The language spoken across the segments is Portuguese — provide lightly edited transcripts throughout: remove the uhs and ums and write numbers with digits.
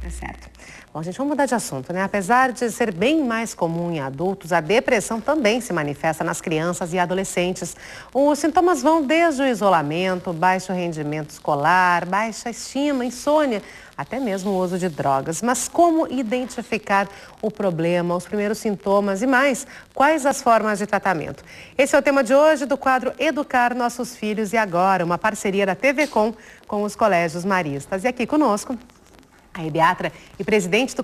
Tá certo. Bom, gente, vamos mudar de assunto, né? Apesar de ser bem mais comum em adultos, a depressão também se manifesta nas crianças e adolescentes. Os sintomas vão desde o isolamento, baixo rendimento escolar, baixa estima, insônia, até mesmo o uso de drogas. Mas como identificar o problema, os primeiros sintomas e mais, quais as formas de tratamento? Esse é o tema de hoje do quadro Educar Nossos Filhos e Agora, uma parceria da TV Com os colégios maristas. E aqui conosco, a pediatra e presidente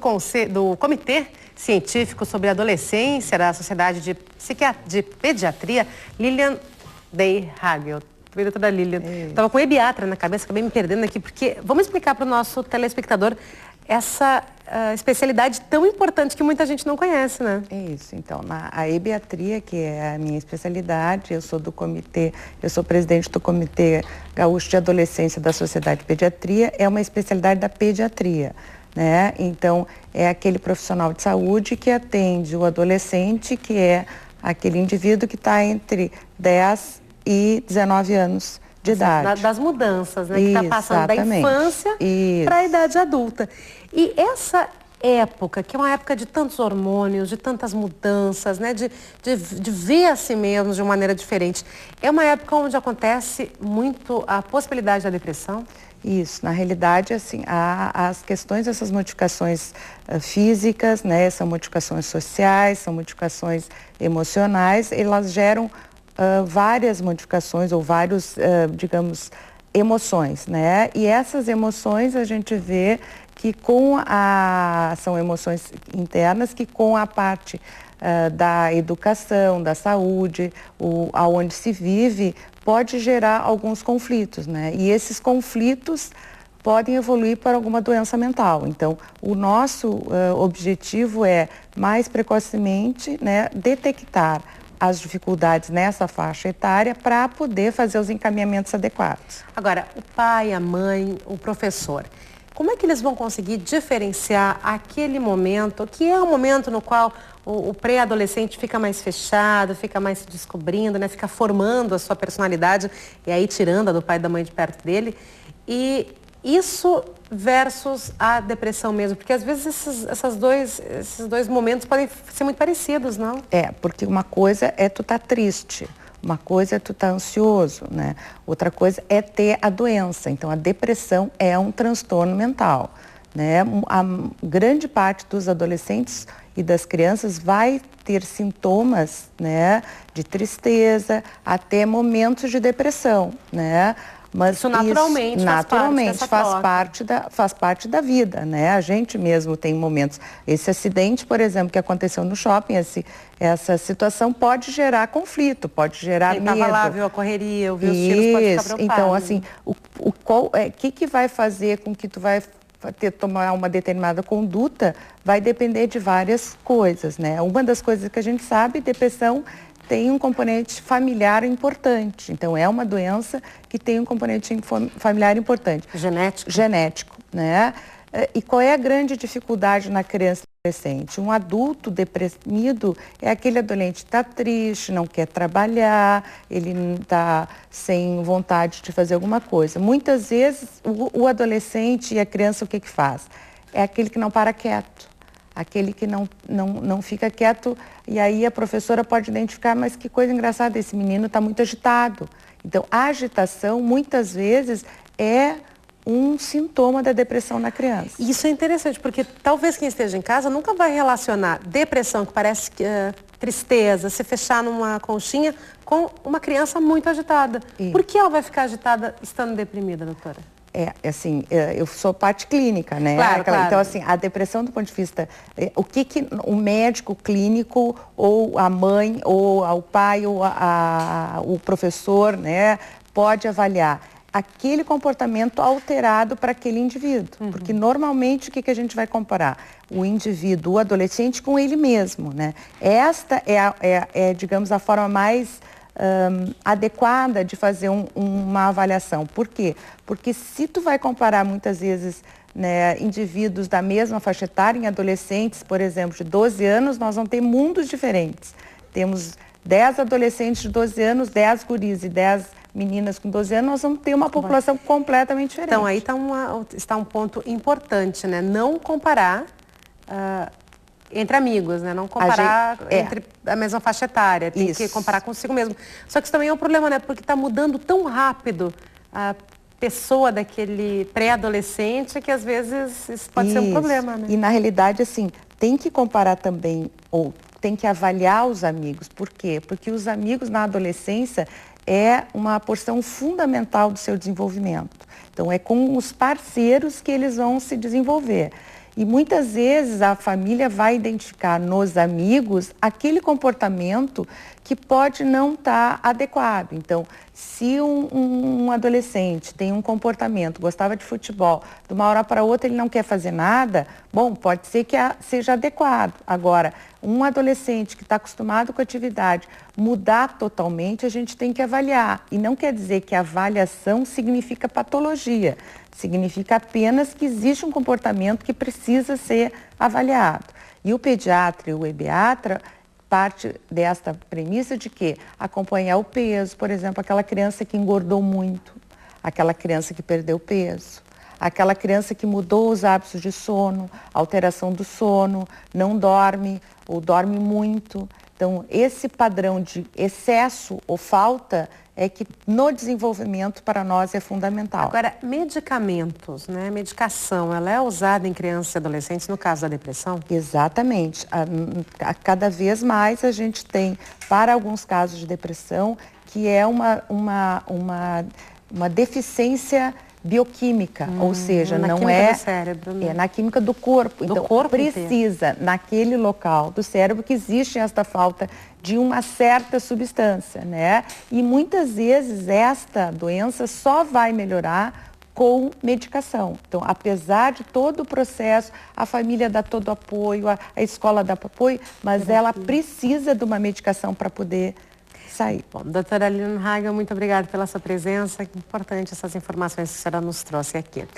do Comitê Científico sobre Adolescência da Sociedade de Pediatria, Lilian Day Hagel. Doutora Lilian, estava com pediatra na cabeça, acabei me perdendo aqui, porque vamos explicar para o nosso telespectador essa especialidade tão importante que muita gente não conhece, né? É isso. Então, a pediatria, que é a minha especialidade, eu sou presidente do Comitê Gaúcho de Adolescência da Sociedade de Pediatria, é uma especialidade da pediatria, né? Então, é aquele profissional de saúde que atende o adolescente, que é aquele indivíduo que está entre 10 e 19 anos de idade. Das mudanças, né? Que está passando da infância para a idade adulta. E essa época, que é uma época de tantos hormônios, de tantas mudanças, né? De ver a si mesmo de uma maneira diferente. É uma época onde acontece muito a possibilidade da depressão? Isso, na realidade, assim, as questões dessas modificações físicas, né? São modificações sociais, são modificações emocionais, elas geram várias modificações ou vários, digamos, emoções, né? E essas emoções a gente vê que são emoções internas que com a parte da educação, da saúde, aonde se vive, pode gerar alguns conflitos, né? E esses conflitos podem evoluir para alguma doença mental. Então, o nosso objetivo é, mais precocemente, né, detectar as dificuldades nessa faixa etária para poder fazer os encaminhamentos adequados. Agora, o pai, a mãe, o professor, como é que eles vão conseguir diferenciar aquele momento, que é um momento no qual o pré-adolescente fica mais fechado, fica mais se descobrindo, né? Fica formando a sua personalidade e aí tirando a do pai e da mãe de perto dele, e isso versus a depressão mesmo, porque às vezes esses dois momentos podem ser muito parecidos, não? Porque uma coisa é tu estar triste, uma coisa é tu estar ansioso, né? Outra coisa é ter a doença. Então, a depressão é um transtorno mental, né? A grande parte dos adolescentes e das crianças vai ter sintomas, né, de tristeza, até momentos de depressão, né? Mas isso naturalmente faz parte da vida, né? A gente mesmo tem momentos. Esse acidente, por exemplo, que aconteceu no shopping, essa situação pode gerar conflito, pode gerar medo. Quem estava lá, viu a correria, viu os tiros, pode ficar preocupado. Então, assim, o que vai fazer com que tu vai tomar uma determinada conduta vai depender de várias coisas, né? Uma das coisas que a gente sabe, depressão tem um componente familiar importante. Então, é uma doença que tem um componente familiar importante. Genético, né? E qual é a grande dificuldade na criança e adolescente? Um adulto deprimido é aquele adolescente que está triste, não quer trabalhar, ele está sem vontade de fazer alguma coisa. Muitas vezes, o adolescente e a criança, o que faz? É aquele que não para quieto. Aquele que não fica quieto, e aí a professora pode identificar, mas que coisa engraçada, esse menino está muito agitado. Então, a agitação, muitas vezes, é um sintoma da depressão na criança. Isso é interessante, porque talvez quem esteja em casa nunca vai relacionar depressão, que parece tristeza, se fechar numa conchinha, com uma criança muito agitada. Por que ela vai ficar agitada estando deprimida, doutora? Eu sou parte clínica, né? Claro. Então, assim, a depressão do ponto de vista, o que o médico clínico, ou a mãe, ou o pai, ou o professor, né, pode avaliar? Aquele comportamento alterado para aquele indivíduo. Porque normalmente o que a gente vai comparar? O indivíduo, o adolescente, com ele mesmo, né? Esta digamos, a forma mais adequada de fazer uma avaliação. Por quê? Porque se tu vai comparar muitas vezes, né, indivíduos da mesma faixa etária, em adolescentes, por exemplo, de 12 anos, nós vamos ter mundos diferentes. Temos 10 adolescentes de 12 anos, 10 guris e 10 meninas com 12 anos, nós vamos ter uma população completamente diferente. Então, aí está um ponto importante, né? Não comparar entre amigos, né? Não comparar entre a mesma faixa etária. Tem que comparar consigo mesmo. Só que isso também é um problema, né? Porque está mudando tão rápido a pessoa daquele pré-adolescente que às vezes isso pode ser um problema, né? E na realidade, assim, tem que comparar também, ou tem que avaliar os amigos. Por quê? Porque os amigos na adolescência é uma porção fundamental do seu desenvolvimento. Então, é com os parceiros que eles vão se desenvolver. E muitas vezes a família vai identificar nos amigos aquele comportamento que pode não estar adequado. Então, se um adolescente tem um comportamento, gostava de futebol, de uma hora para outra ele não quer fazer nada, bom, pode ser que seja adequado. Agora, um adolescente que está acostumado com a atividade, mudar totalmente, a gente tem que avaliar. E não quer dizer que a avaliação significa patologia. Significa apenas que existe um comportamento que precisa ser avaliado. E o pediatra e o ebiatra parte desta premissa de que acompanhar o peso, por exemplo, aquela criança que engordou muito, aquela criança que perdeu peso, aquela criança que mudou os hábitos de sono, alteração do sono, não dorme ou dorme muito. Então, esse padrão de excesso ou falta é que no desenvolvimento para nós é fundamental. Agora, medicamentos, né? Medicação, ela é usada em crianças e adolescentes no caso da depressão? Exatamente. Cada vez mais a gente tem, para alguns casos de depressão, que é uma deficiência bioquímica, ou seja, não é do cérebro, né? É na química do corpo. Então, precisa, inteiro, naquele local do cérebro, que existe esta falta de uma certa substância, né? E muitas vezes esta doença só vai melhorar com medicação. Então, apesar de todo o processo, a família dá todo o apoio, a escola dá apoio, mas ela precisa de uma medicação para poder sair. Bom, doutora Aline Haga, muito obrigada pela sua presença. Importante essas informações que a senhora nos trouxe aqui.